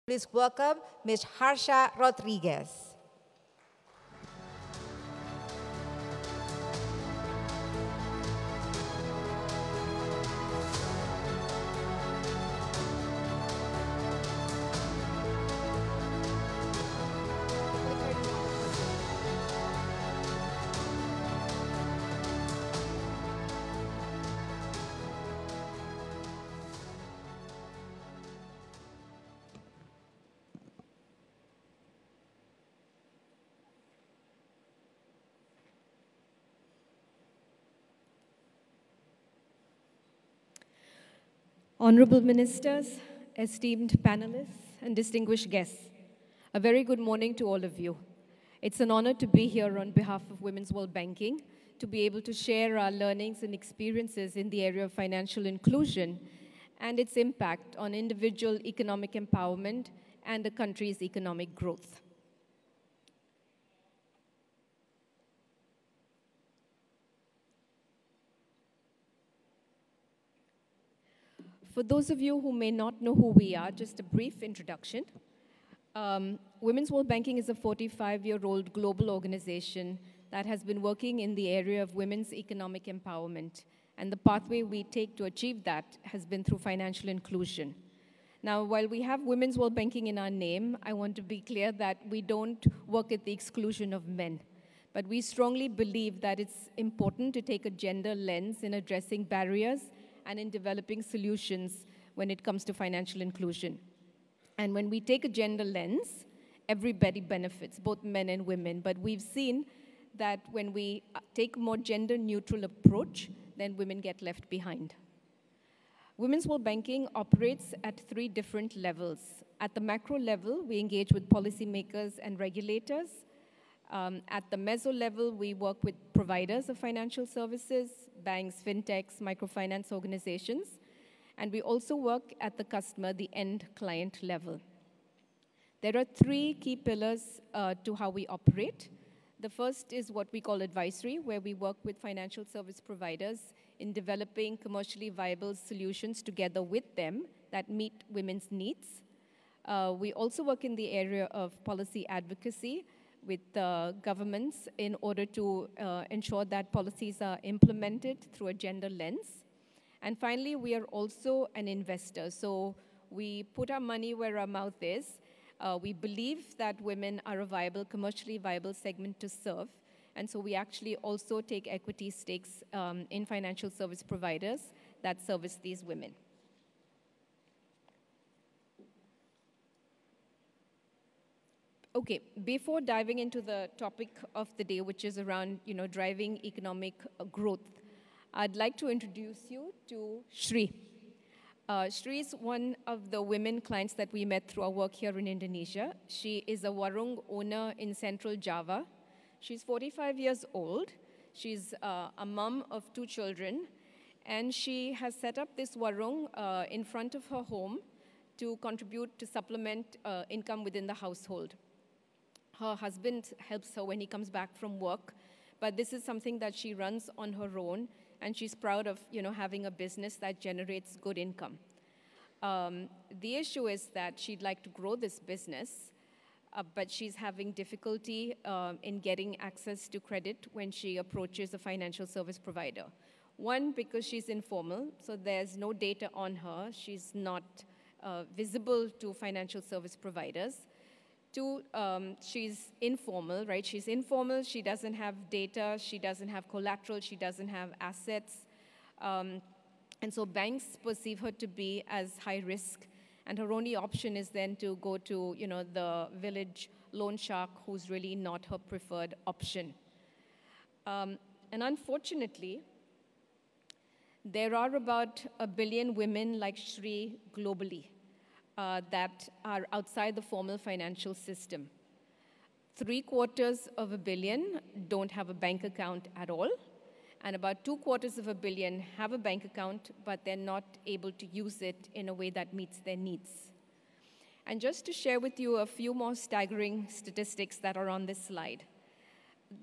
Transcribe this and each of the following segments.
Please welcome Ms. Harsha Rodrigues. Honorable Ministers, esteemed panelists, and distinguished guests, a very good morning to all of you. It's an honor to be here on behalf of Women's World Banking, to be able to share our learnings and experiences in the area of financial inclusion and its impact on individual economic empowerment and a country's economic growth. For those of you who may not know who we are, just a brief introduction. Women's World Banking is a 45-year-old global organization that has been working in the area of women's economic empowerment. And the pathway we take to achieve that has been through financial inclusion. Now, while we have Women's World Banking in our name, I want to be clear that we don't work at the exclusion of men. But we strongly believe that it's important to take a gender lens in addressing barriers and in developing solutions when it comes to financial inclusion. And when we take a gender lens, everybody benefits, both men and women. But we've seen that when we take a more gender-neutral approach, then women get left behind. Women's World Banking operates at 3 different levels. At the macro level, we engage with policymakers and regulators. At the meso level, we work with providers of financial services, banks, fintechs, microfinance organizations, and we also work at the customer, the end client level. There are 3 key pillars to how we operate. The first is what we call advisory, where we work with financial service providers in developing commercially viable solutions together with them that meet women's needs. We also work in the area of policy advocacy with governments in order to ensure that policies are implemented through a gender lens. And finally, we are also an investor. So we put our money where our mouth is. We believe that women are a viable, commercially viable segment to serve. And so we actually also take equity stakes in financial service providers that service these women. Okay, before diving into the topic of the day, which is around, driving economic growth, I'd like to introduce you to Shri. Shri is one of the women clients that we met through our work here in Indonesia. She is a warung owner in central Java. She's 45 years old. She's a mom of 2 children, and she has set up this warung in front of her home to contribute to supplement income within the household. Her husband helps her when he comes back from work, but this is something that she runs on her own, and she's proud of, having a business that generates good income. The issue is that she'd like to grow this business, but she's having difficulty in getting access to credit when she approaches a financial service provider. One, because she's informal, so there's no data on her. She's not visible to financial service providers. 2, she's informal, right? She's informal, she doesn't have data, she doesn't have collateral, she doesn't have assets. And so banks perceive her to be as high risk, and her only option is then to go to, the village loan shark, who's really not her preferred option. And unfortunately, there are about 1 billion women like Shri globally. That are outside the formal financial system. 3/4 billion don't have a bank account at all, and about 2/4 billion have a bank account, but they're not able to use it in a way that meets their needs. And just to share with you a few more staggering statistics that are on this slide,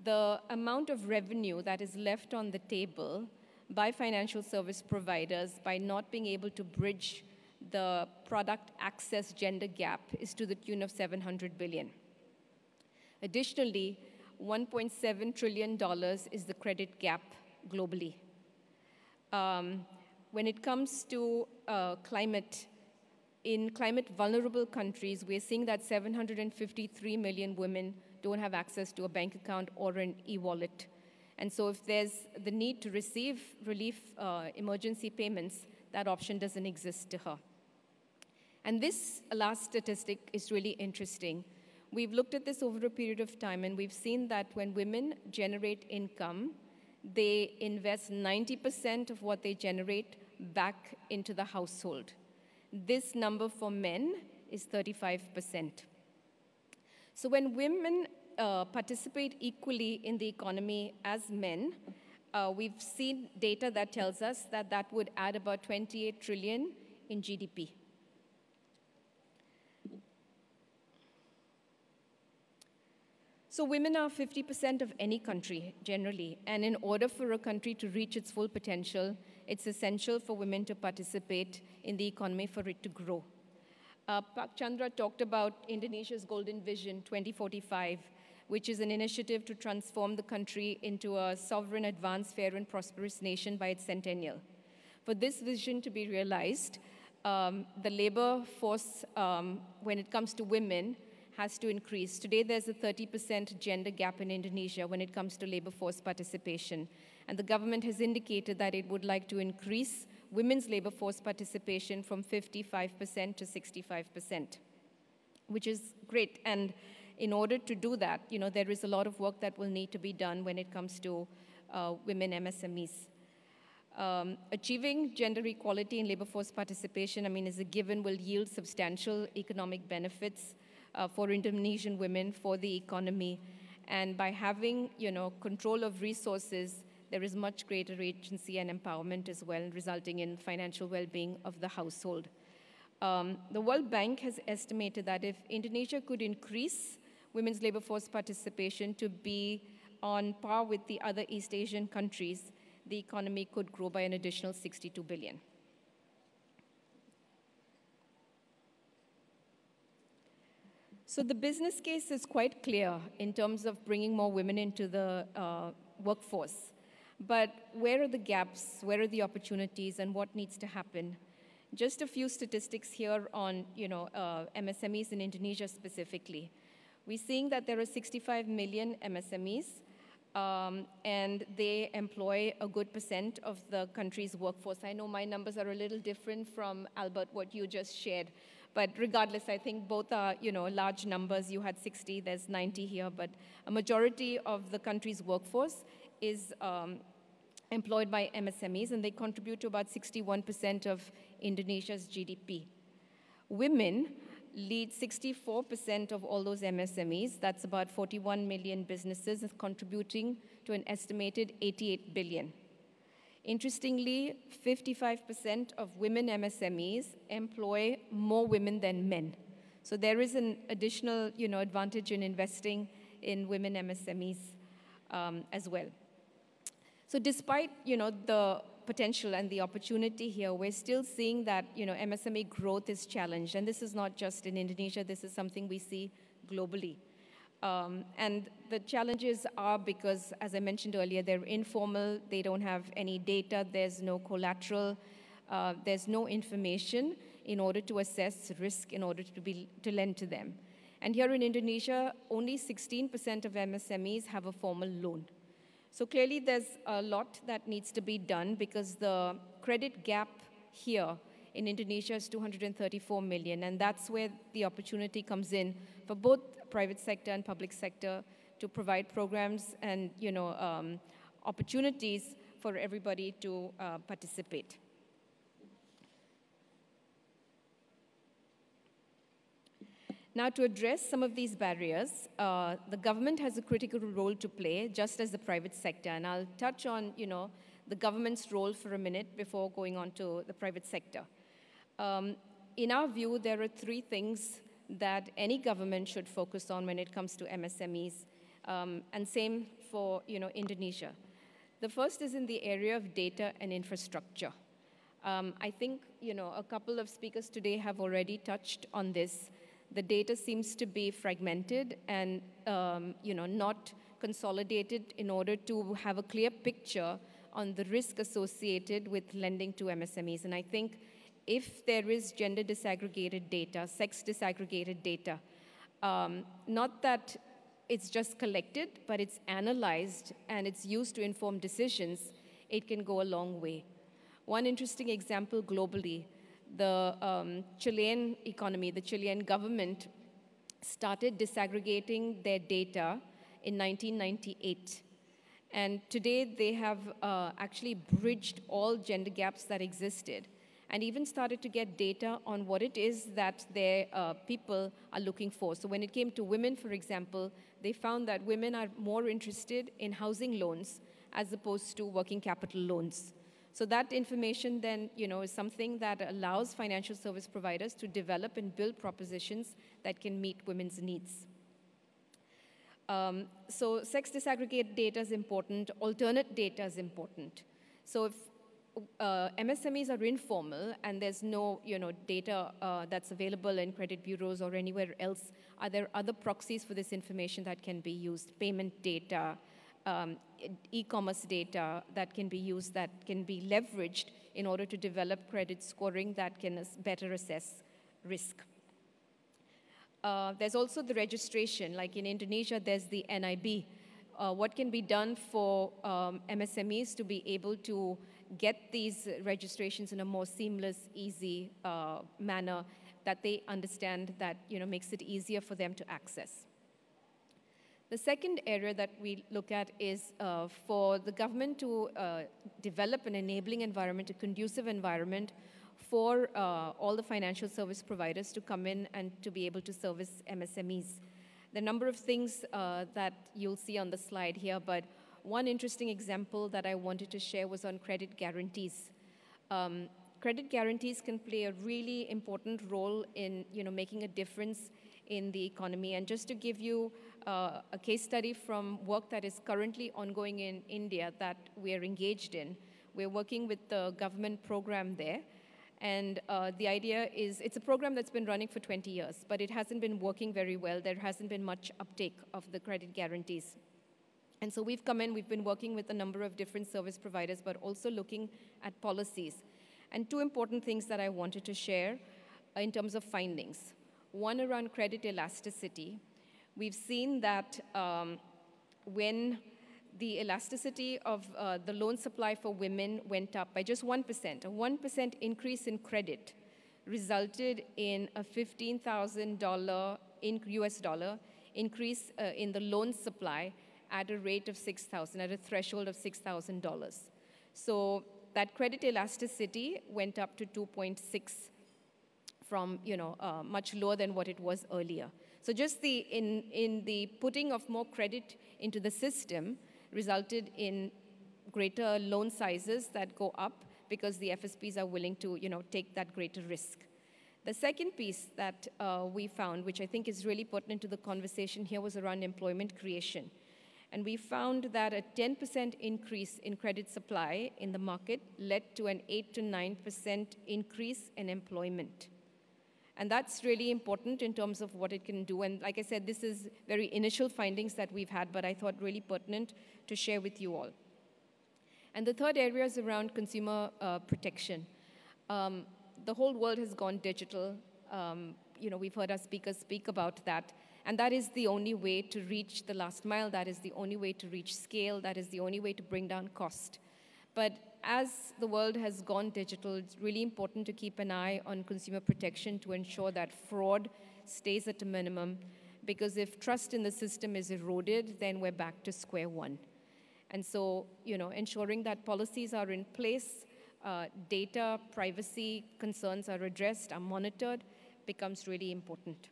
the amount of revenue that is left on the table by financial service providers by not being able to bridge the product access gender gap is to the tune of 700 billion. Additionally, $1.7 trillion is the credit gap globally. When it comes to climate, in climate vulnerable countries, we're seeing that 753 million women don't have access to a bank account or an e-wallet. And so if there's the need to receive relief emergency payments, that option doesn't exist to her. And this last statistic is really interesting. We've looked at this over a period of time, and we've seen that when women generate income, they invest 90% of what they generate back into the household. This number for men is 35%. So when women participate equally in the economy as men, we've seen data that tells us that that would add about 28 trillion in GDP. So women are 50% of any country, generally, and in order for a country to reach its full potential, it's essential for women to participate in the economy for it to grow. Pak Chandra talked about Indonesia's Golden Vision 2045, which is an initiative to transform the country into a sovereign, advanced, fair, and prosperous nation by its centennial. For this vision to be realized, the labor force, when it comes to women, has to increase. Today, there's a 30% gender gap in Indonesia when it comes to labor force participation. And the government has indicated that it would like to increase women's labor force participation from 55% to 65%, which is great. And in order to do that, there is a lot of work that will need to be done when it comes to women MSMEs. Achieving gender equality in labor force participation, is a given, will yield substantial economic benefits for Indonesian women, for the economy. And by having, control of resources, there is much greater agency and empowerment as well, resulting in financial well-being of the household. The World Bank has estimated that if Indonesia could increase women's labor force participation to be on par with the other East Asian countries, the economy could grow by an additional 62 billion. So the business case is quite clear in terms of bringing more women into the workforce. But where are the gaps, where are the opportunities, and what needs to happen? Just a few statistics here on MSMEs in Indonesia specifically. We're seeing that there are 65 million MSMEs, and they employ a good percent of the country's workforce. I know my numbers are a little different from, Albert, what you just shared. But regardless, I think both are, large numbers. You had 60, there's 90 here. But a majority of the country's workforce is employed by MSMEs, and they contribute to about 61% of Indonesia's GDP. Women lead 64% of all those MSMEs. That's about 41 million businesses contributing to an estimated 88 billion. Interestingly, 55% of women MSMEs employ more women than men. So there is an additional, advantage in investing in women MSMEs as well. So despite, the potential and the opportunity here, we're still seeing that, MSME growth is challenged. And this is not just in Indonesia, this is something we see globally. And the challenges are because, as I mentioned earlier, they're informal, they don't have any data, there's no collateral, there's no information in order to assess risk, in order to lend to them. And here in Indonesia, only 16% of MSMEs have a formal loan. So clearly there's a lot that needs to be done because the credit gap here in Indonesia is 234 million, and that's where the opportunity comes in for both private sector and public sector to provide programs and opportunities for everybody to participate. Now, to address some of these barriers, the government has a critical role to play, just as the private sector. And I'll touch on, the government's role for a minute before going on to the private sector. In our view, there are three things that any government should focus on when it comes to MSMEs, and same for Indonesia. The first is in the area of data and infrastructure. I think, a couple of speakers today have already touched on this. The data seems to be fragmented and, not consolidated in order to have a clear picture on the risk associated with lending to MSMEs. And I think if there is gender disaggregated data, sex disaggregated data, not that it's just collected, but it's analyzed and it's used to inform decisions, it can go a long way. One interesting example globally, the Chilean economy, the Chilean government started disaggregating their data in 1998. And today they have actually bridged all gender gaps that existed and even started to get data on what it is that their people are looking for. So when it came to women, for example, they found that women are more interested in housing loans as opposed to working capital loans. So that information then, is something that allows financial service providers to develop and build propositions that can meet women's needs. So sex disaggregated data is important, alternate data is important. So if MSMEs are informal and there's no data that's available in credit bureaus or anywhere else, are there other proxies for this information that can be used? Payment data, e-commerce data that can be used, that can be leveraged in order to develop credit scoring that can better assess risk. There's also the registration, like in Indonesia, there's the NIB. What can be done for MSMEs to be able to get these registrations in a more seamless, easy manner that they understand that makes it easier for them to access. The second area that we look at is for the government to develop an enabling environment, a conducive environment for all the financial service providers to come in and to be able to service MSMEs. The number of things that you'll see on the slide here, but one interesting example that I wanted to share was on credit guarantees. Credit guarantees can play a really important role in making a difference in the economy. And just to give you a case study from work that is currently ongoing in India that we are engaged in, we're working with the government program there. And the idea is, it's a program that's been running for 20 years, but it hasn't been working very well. There hasn't been much uptake of the credit guarantees. And so we've come in, we've been working with a number of different service providers, but also looking at policies. And two important things that I wanted to share in terms of findings. One around credit elasticity. We've seen that when the elasticity of the loan supply for women went up by just 1%, a 1% increase in credit resulted in a $15,000 US dollar increase in the loan supply at a rate of $6,000, at a threshold of $6,000. So that credit elasticity went up to 2.6 from much lower than what it was earlier. So just in the putting of more credit into the system resulted in greater loan sizes that go up because the FSPs are willing to take that greater risk. The second piece that we found, which I think is really pertinent to the conversation here, was around employment creation. And we found that a 10% increase in credit supply in the market led to an 8 to 9% increase in employment. And that's really important in terms of what it can do. And like I said, this is very initial findings that we've had, but I thought really pertinent to share with you all. And the third area is around consumer protection. The whole world has gone digital. We've heard our speakers speak about that. And that is the only way to reach the last mile. That is the only way to reach scale. That is the only way to bring down cost. But as the world has gone digital, it's really important to keep an eye on consumer protection to ensure that fraud stays at a minimum. Because if trust in the system is eroded, then we're back to square one. And so, ensuring that policies are in place, data privacy concerns are addressed, are monitored, becomes really important.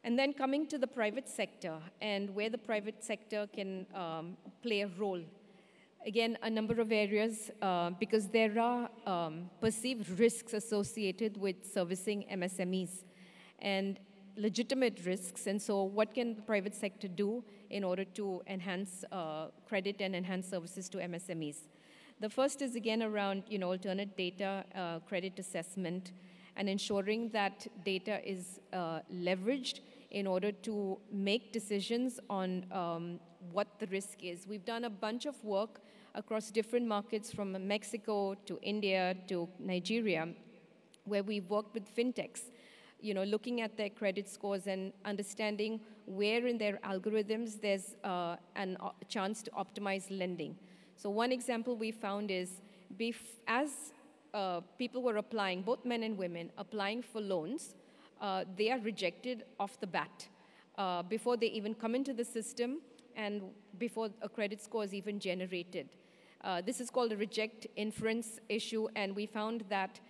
And then coming to the private sector and where the private sector can play a role. Again, a number of areas because there are perceived risks associated with servicing MSMEs. And legitimate risks, and so what can the private sector do in order to enhance credit and enhance services to MSMEs? The first is again around alternate data, credit assessment, and ensuring that data is leveraged in order to make decisions on what the risk is. We've done a bunch of work across different markets from Mexico to India to Nigeria, where we've worked with fintechs, looking at their credit scores and understanding where in their algorithms there's a chance to optimize lending. So one example we found is as people were applying, both men and women, applying for loans, they are rejected off the bat before they even come into the system and before a credit score is even generated. This is called a reject inference issue, and we found that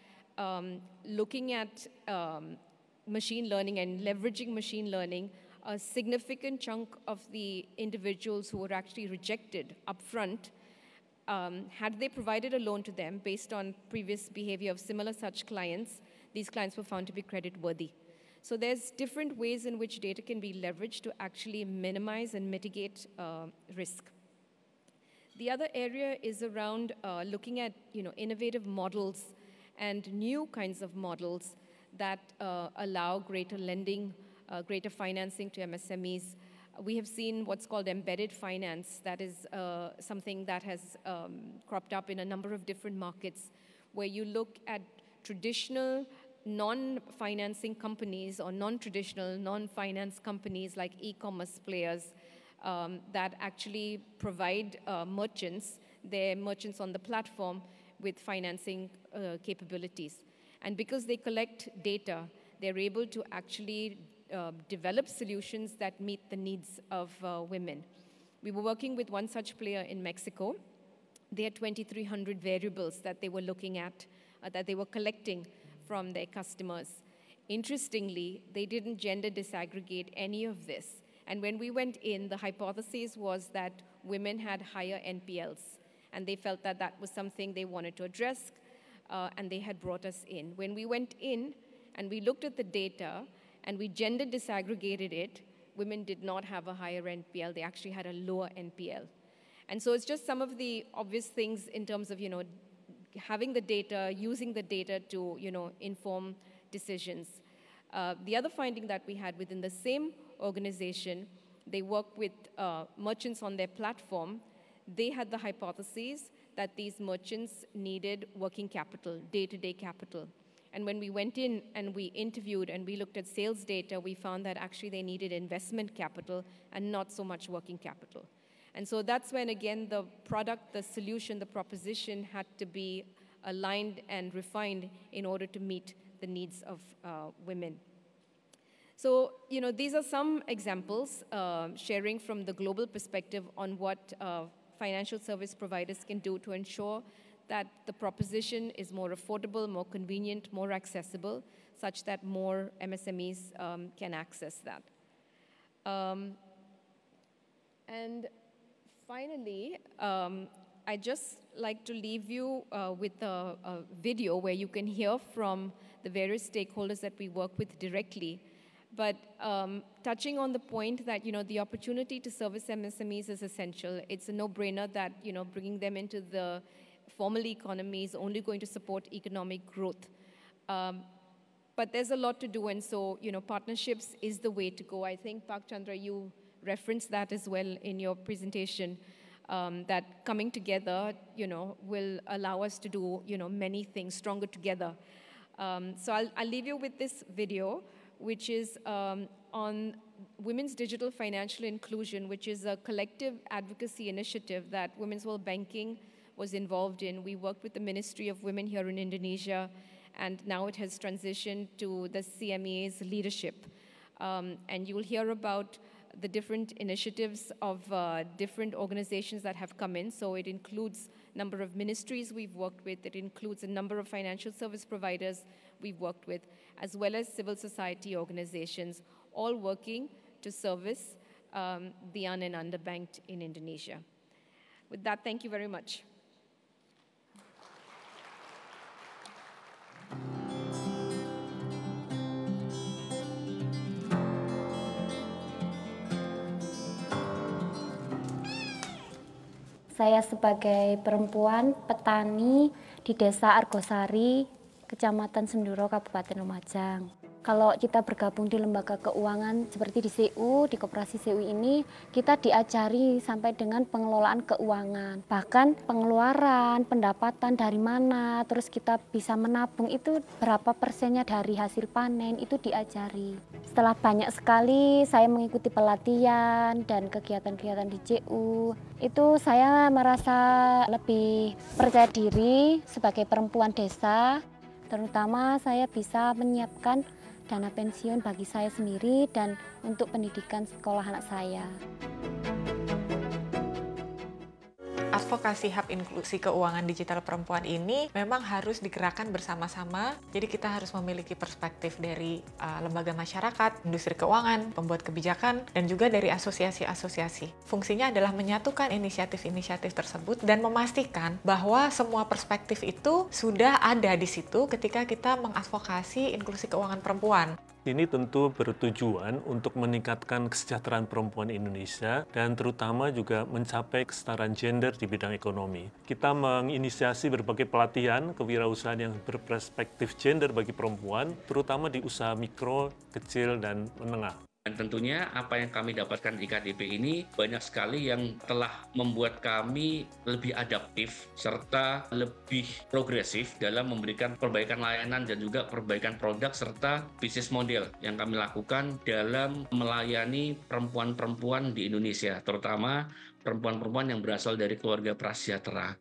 looking at machine learning and leveraging machine learning, a significant chunk of the individuals who were actually rejected upfront, had they provided a loan to them based on previous behavior of similar such clients, these clients were found to be credit worthy. So there's different ways in which data can be leveraged to actually minimize and mitigate risk. The other area is around looking at innovative models and new kinds of models that allow greater lending, greater financing to MSMEs. We have seen what's called embedded finance. That is something that has cropped up in a number of different markets, where you look at traditional non-financing companies or non-traditional, non-finance companies like e-commerce players that actually provide merchants, their merchants on the platform, with financing capabilities. And because they collect data, they're able to actually develop solutions that meet the needs of women. We were working with one such player in Mexico. They had 2,300 variables that they were looking at, that they were collecting from their customers. Interestingly, they didn't gender disaggregate any of this. And when we went in, the hypothesis was that women had higher NPLs, and they felt that that was something they wanted to address, and they had brought us in. When we went in and we looked at the data and we gender disaggregated it, women did not have a higher NPL. They actually had a lower NPL. And so it's just some of the obvious things in terms of, having the data, using the data to, inform decisions. The other finding that we had within the same organization, they work with merchants on their platform. They had the hypothesis that these merchants needed working capital, day-to-day capital. And when we went in and we interviewed and we looked at sales data, we found that actually they needed investment capital and not so much working capital. And so that's when, again, the product, the solution, the proposition had to be aligned and refined in order to meet the needs of women. So, these are some examples sharing from the global perspective on what financial service providers can do to ensure that the proposition is more affordable, more convenient, more accessible, such that more MSMEs can access that. And finally, I'd just like to leave you with a video where you can hear from the various stakeholders that we work with directly. But touching on the point that, the opportunity to service MSMEs is essential. It's a no-brainer that, bringing them into the formal economy is only going to support economic growth. But there's a lot to do, and so, partnerships is the way to go. I think, Pak Chandra, you referenced that as well in your presentation, that coming together, will allow us to do, many things stronger together. So I'll leave you with this video, which is on Women's Digital Financial Inclusion, which is a collective advocacy initiative that Women's World Banking was involved in. We worked with the Ministry of Women here in Indonesia, and now it has transitioned to the CME's leadership. And you will hear about the different initiatives of different organizations that have come in. So it includes a number of ministries we've worked with. It includes a number of financial service providers we've worked with, as well as civil society organizations, all working to service the un- and underbanked in Indonesia. With that, thank you very much. Saya sebagai perempuan petani di Desa Argosari, Kecamatan Senduro, Kabupaten Lumajang. Kalau kita bergabung di lembaga keuangan seperti di CU, di koperasi CU ini, kita diajari sampai dengan pengelolaan keuangan. Bahkan pengeluaran, pendapatan dari mana, terus kita bisa menabung itu berapa persennya dari hasil panen, itu diajari. Setelah banyak sekali saya mengikuti pelatihan dan kegiatan-kegiatan di CU, itu saya merasa lebih percaya diri sebagai perempuan desa. Terutama saya bisa menyiapkan dana pensiun bagi saya sendiri dan untuk pendidikan sekolah anak saya. Advokasi Hub Inklusi Keuangan Digital Perempuan ini memang harus digerakkan bersama-sama. Jadi kita harus memiliki perspektif dari lembaga masyarakat, industri keuangan, pembuat kebijakan, dan juga dari asosiasi-asosiasi. Fungsinya adalah menyatukan inisiatif-inisiatif tersebut dan memastikan bahwa semua perspektif itu sudah ada di situ ketika kita mengadvokasi inklusi keuangan perempuan. Ini tentu bertujuan untuk meningkatkan kesejahteraan perempuan Indonesia dan terutama juga mencapai kesetaraan gender di bidang ekonomi. Kita menginisiasi berbagai pelatihan kewirausahaan yang berperspektif gender bagi perempuan, terutama di usaha mikro, kecil, dan menengah. Dan tentunya apa yang kami dapatkan di KDP ini banyak sekali yang telah membuat kami lebih adaptif serta lebih progresif dalam memberikan perbaikan layanan dan juga perbaikan produk serta bisnis model yang kami lakukan dalam melayani perempuan-perempuan di Indonesia, terutama perempuan-perempuan yang berasal dari keluarga prasejahtera.